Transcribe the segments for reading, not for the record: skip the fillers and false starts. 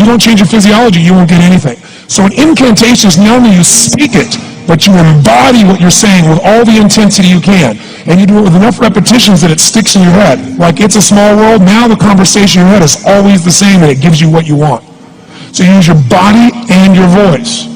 you don't change your physiology, you won't get anything. So an incantation is not only you speak it, but you embody what you're saying with all the intensity you can. And you do it with enough repetitions that it sticks in your head. Like It's a Small World, now the conversation in your head is always the same and it gives you what you want. So you use your body and your voice.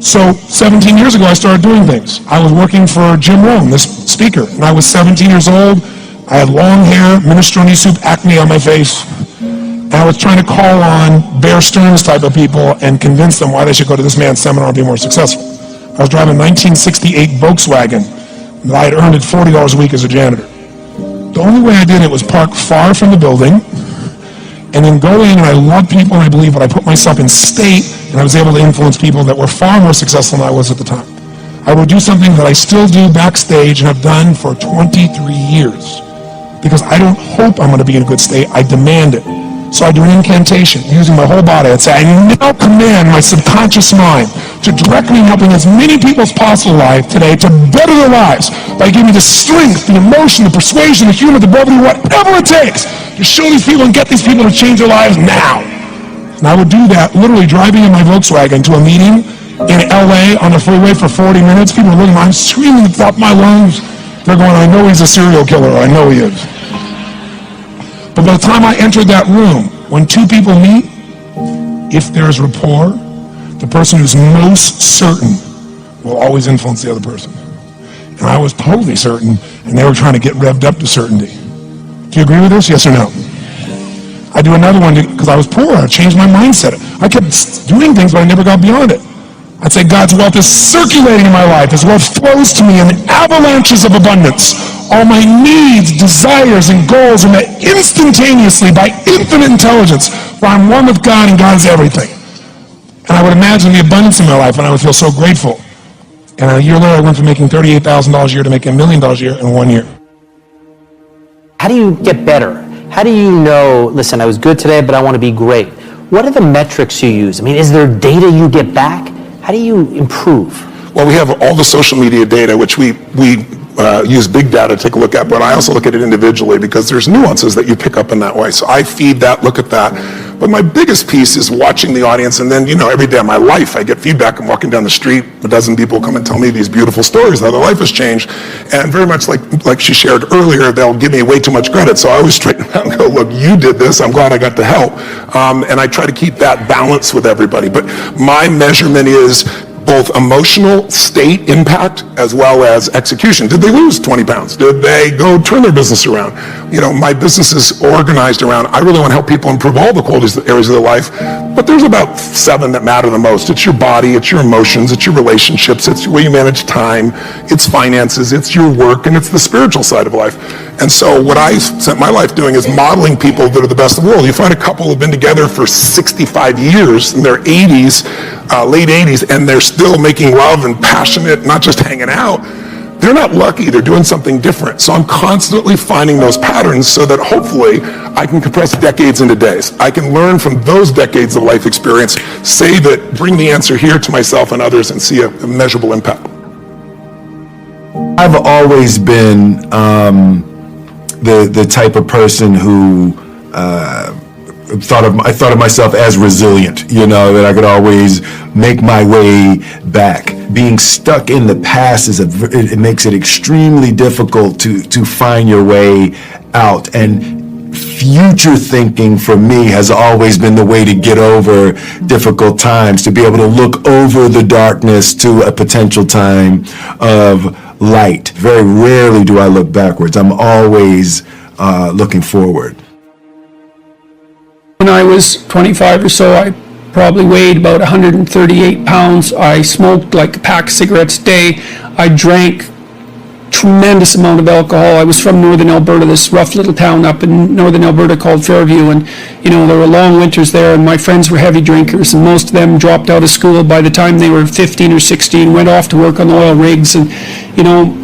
So 17 years ago, I started doing things. I was working for Jim Rohn, this speaker, and I was 17 years old. I had long hair, minestrone soup, acne on my face. And I was trying to call on Bear Stearns type of people and convince them why they should go to this man's seminar and be more successful. I was driving a 1968 Volkswagen that I had earned at $40 a week as a janitor. The only way I did it was park far from the building and then go in, and I loved people and I believed, but I put myself in state and I was able to influence people that were far more successful than I was at the time. I would do something that I still do backstage and have done for 23 years because I don't hope I'm going to be in a good state, I demand it. So I do an incantation using my whole body. I'd say, I now command my subconscious mind to directly helping as many people as possible alive today to better their lives by giving me the strength, the emotion, the persuasion, the humor, the brevity, whatever it takes to show these people and get these people to change their lives now. And I would do that literally driving in my Volkswagen to a meeting in LA on the freeway for 40 minutes. People are looking at me, I'm screaming at the top of my lungs. They're going, I know he's a serial killer, I know he is. But by the time I entered that room, when two people meet, if there's rapport, the person who's most certain will always influence the other person. And I was totally certain, and they were trying to get revved up to certainty. Do you agree with this, yes or no? I do another one because I was poor. I changed my mindset. I kept doing things, but I never got beyond it. I'd say God's wealth is circulating in my life. His wealth flows to me in avalanches of abundance. All my needs, desires, and goals are met instantaneously by infinite intelligence, for I'm one with God and God is everything. And I would imagine the abundance in my life, and I would feel so grateful. And a year later, I went from making $38,000 a year to making $1 million a year in 1 year. How do you get better? How do you know, listen, I was good today, but I want to be great? What are the metrics you use? I mean, is there data you get back? How do you improve? Well, we have all the social media data, which we use big data to take a look at, but I also look at it individually because there's nuances that you pick up in that way. So I feed that, look at that. But my biggest piece is watching the audience, and then, every day of my life I get feedback. I'm walking down the street, a dozen people come and tell me these beautiful stories, how their life has changed. And very much like she shared earlier, they'll give me way too much credit. So I always straighten out and go, look, you did this, I'm glad I got to help. And I try to keep that balance with everybody. But my measurement is both emotional state impact as well as execution. Did they lose 20 pounds? Did they go turn their business around? My business is organized around, I really want to help people improve all the qualities, areas of their life, but there's about 7 that matter the most. It's your body, it's your emotions, it's your relationships, it's the way you manage time, it's finances, it's your work, and it's the spiritual side of life. And so what I spent my life doing is modeling people that are the best of the world. You find a couple who've been together for 65 years in their 80s, late 80s, and they're still making love and passionate, not just hanging out. They're not lucky, they're doing something different. So I'm constantly finding those patterns so that hopefully I can compress decades into days. I can learn from those decades of life experience, say that, bring the answer here to myself and others and see a measurable impact. I've always been the type of person who I thought of myself as resilient, that I could always make my way back. Being stuck in the past it makes it extremely difficult to find your way out. And future thinking for me has always been the way to get over difficult times, to be able to look over the darkness to a potential time of light. Very rarely do I look backwards. I'm always looking forward. When I was 25 or so, I probably weighed about 138 pounds. I smoked like a pack of cigarettes a day. I drank tremendous amount of alcohol. I was from northern Alberta, this rough little town up in northern Alberta called Fairview, and there were long winters there, and my friends were heavy drinkers, and most of them dropped out of school by the time they were 15 or 16, went off to work on oil rigs, and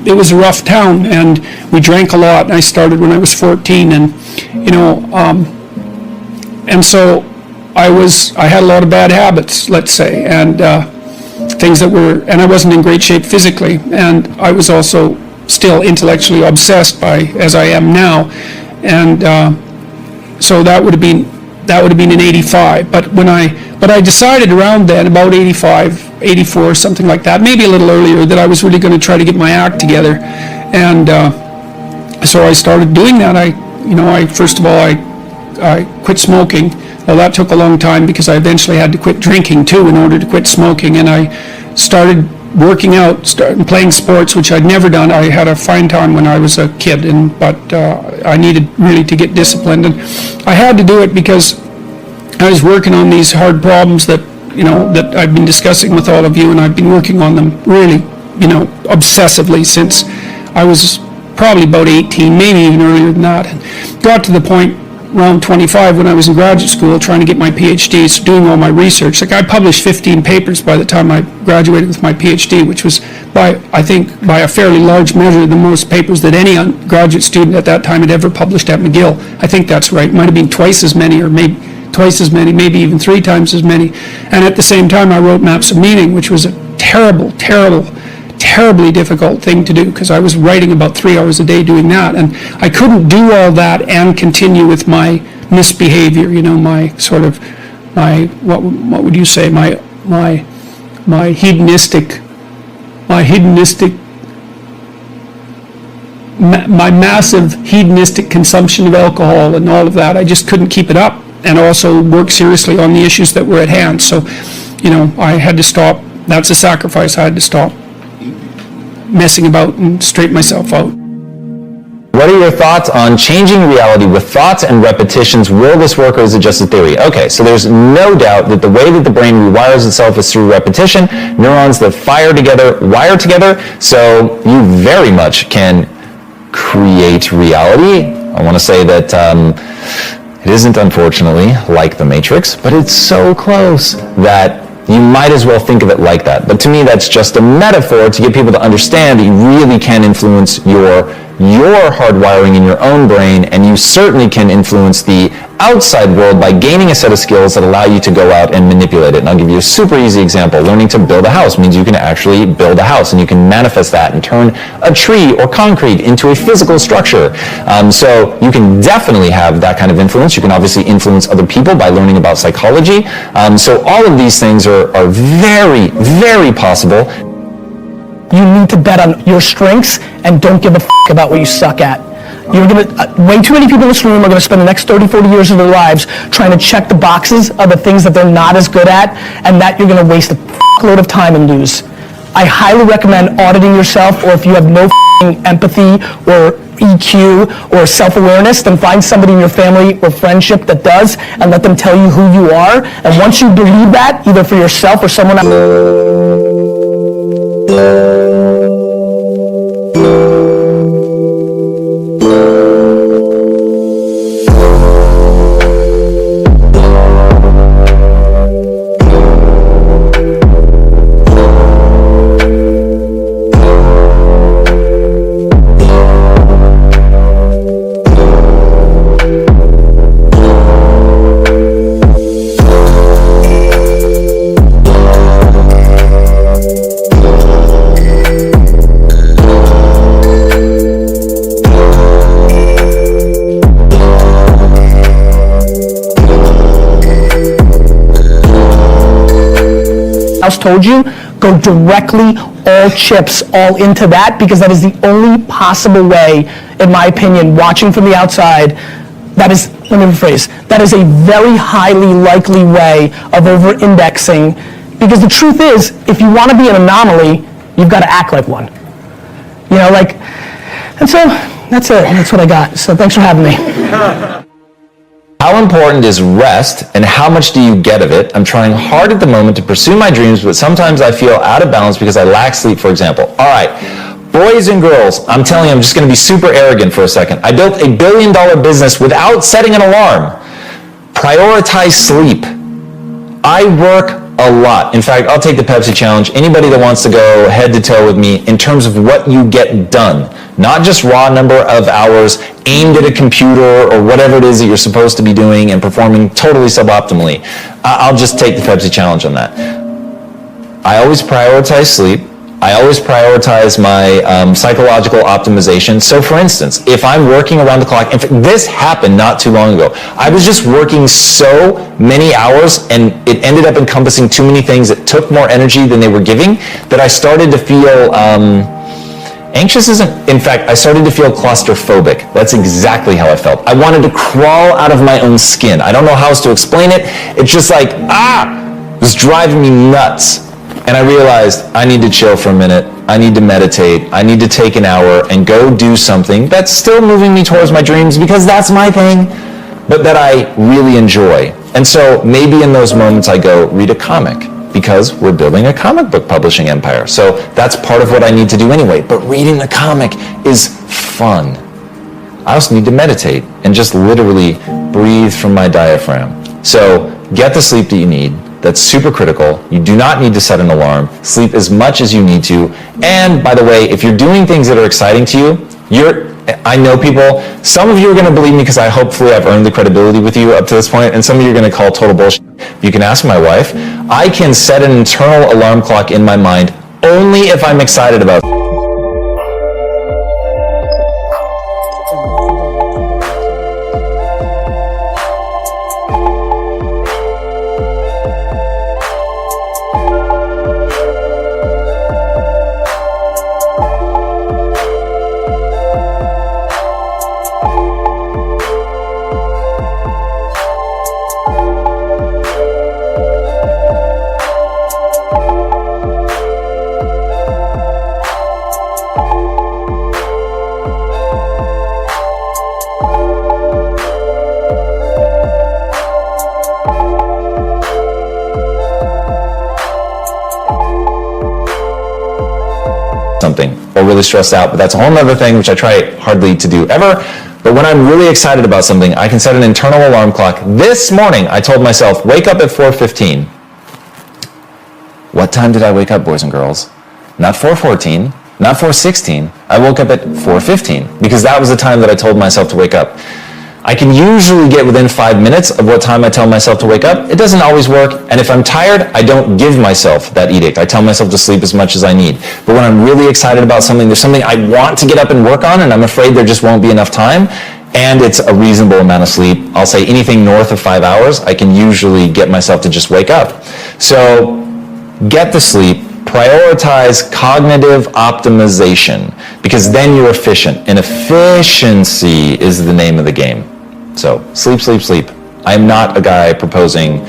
it was a rough town, and we drank a lot. I started when I was 14, and and so I had a lot of bad habits, let's say, and things and I wasn't in great shape physically, and I was also still intellectually obsessed as I am now, and so that would have been that would have been in 85. But I decided around then, about 85, 84, something like that, maybe a little earlier, that I was really going to try to get my act together. And so I started doing that. First of all, I quit smoking. Well, that took a long time because I eventually had to quit drinking too in order to quit smoking. And I started working out, started playing sports, which I'd never done. I had a fine time when I was a kid, but I needed really to get disciplined. And I had to do it because I was working on these hard problems that I've been discussing with all of you, and I've been working on them really, obsessively since I was probably about 18, maybe even earlier than that. And got to the point around 25 when I was in graduate school trying to get my PhD, so doing all my research. Like, I published 15 papers by the time I graduated with my PhD, which was, I think, by a fairly large measure, the most papers that any graduate student at that time had ever published at McGill. I think that's right. It might have been twice as many, or maybe twice as many, maybe even 3 times as many. And at the same time, I wrote Maps of Meaning, which was a terribly difficult thing to do, because I was writing about 3 hours a day doing that, and I couldn't do all that and continue with my misbehavior, my sort of, what would you say, my hedonistic, my massive hedonistic consumption of alcohol and all of that. I just couldn't keep it up, and also work seriously on the issues that were at hand. So, I had to stop. That's a sacrifice. I had to stop messing about and straighten myself out. What are your thoughts on changing reality with thoughts and repetitions? Will this work, or is it just a theory? Okay, so there's no doubt that the way that the brain rewires itself is through repetition. Neurons that fire together wire together, so you very much can create reality. I want to say that it isn't, unfortunately, like the Matrix, but it's so close that you might as well think of it like that. But to me, that's just a metaphor to get people to understand that you really can influence your hardwiring in your own brain, and you certainly can influence the outside world by gaining a set of skills that allow you to go out and manipulate it. And I'll give you a super easy example. Learning to build a house means you can actually build a house, and you can manifest that and turn a tree or concrete into a physical structure. So you can definitely have that kind of influence. You can obviously influence other people by learning about psychology. So all of these things are very, very possible. You need to bet on your strengths and don't give a about what you suck at. You're gonna, way too many people in this room are going to spend the next 30, 40 years of their lives trying to check the boxes of the things that they're not as good at, and that you're going to waste a load of time and lose. I highly recommend auditing yourself, or if you have no empathy or EQ or self-awareness, then find somebody in your family or friendship that does, and let them tell you who you are. And once you believe that, either for yourself or someone else, told you, go directly all chips all into that, because that is the only possible way, in my opinion, watching from the outside. That is, let me rephrase, that is a very highly likely way of over-indexing, because the truth is, if you want to be an anomaly, you've got to act like one. And so that's it. That's what I got. So thanks for having me. How important is rest, and how much do you get of it? I'm trying hard at the moment to pursue my dreams, but sometimes I feel out of balance because I lack sleep, for example. All right, boys and girls, I'm telling you, I'm just going to be super arrogant for a second. I built $1 billion business without setting an alarm. Prioritize sleep. I work a lot. In fact, I'll take the Pepsi challenge. Anybody that wants to go head to toe with me in terms of what you get done, not just raw number of hours aimed at a computer or whatever it is that you're supposed to be doing and performing totally suboptimally. I'll just take the Pepsi challenge on that. I always prioritize sleep. I always prioritize my psychological optimization. So for instance, if I'm working around the clock, in fact, this happened not too long ago. I was just working so many hours and it ended up encompassing too many things that took more energy than they were giving that I started to feel anxious in fact, I started to feel claustrophobic. That's exactly how I felt. I wanted to crawl out of my own skin. I don't know how else to explain it. It's just like, it was driving me nuts. And I realized I need to chill for a minute. I need to meditate. I need to take an hour and go do something that's still moving me towards my dreams because that's my thing, but that I really enjoy. And so maybe in those moments I go read a comic because we're building a comic book publishing empire. So that's part of what I need to do anyway. But reading the comic is fun. I also need to meditate and just literally breathe from my diaphragm. So get the sleep that you need. That's super critical. You do not need to set an alarm. Sleep as much as you need to. And by the way, if you're doing things that are exciting to you, I know people, some of you are going to believe me because hopefully I've earned the credibility with you up to this point, and some of you are going to call total bullshit. You can ask my wife. I can set an internal alarm clock in my mind only if I'm excited about it. Something or really stressed out, but that's a whole other thing which I try hardly to do ever. But when I'm really excited about something, I can set an internal alarm clock. This morning I told myself, wake up at 4:15. What time did I wake up, boys and girls? Not 4:14, not 4:16. I woke up at 4:15 because that was the time that I told myself to wake up. I can usually get within 5 minutes of what time I tell myself to wake up. It doesn't always work, and if I'm tired, I don't give myself that edict. I tell myself to sleep as much as I need. But when I'm really excited about something, there's something I want to get up and work on, and I'm afraid there just won't be enough time, and it's a reasonable amount of sleep. I'll say anything north of 5 hours, I can usually get myself to just wake up. So get the sleep. Prioritize cognitive optimization, because then you're efficient, and efficiency is the name of the game. So sleep, sleep, sleep. I'm not a guy proposing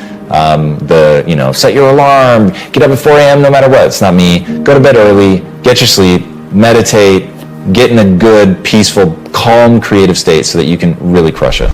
set your alarm, get up at 4 a.m. no matter what. It's not me. Go to bed early, get your sleep, meditate, get in a good, peaceful, calm, creative state so that you can really crush it.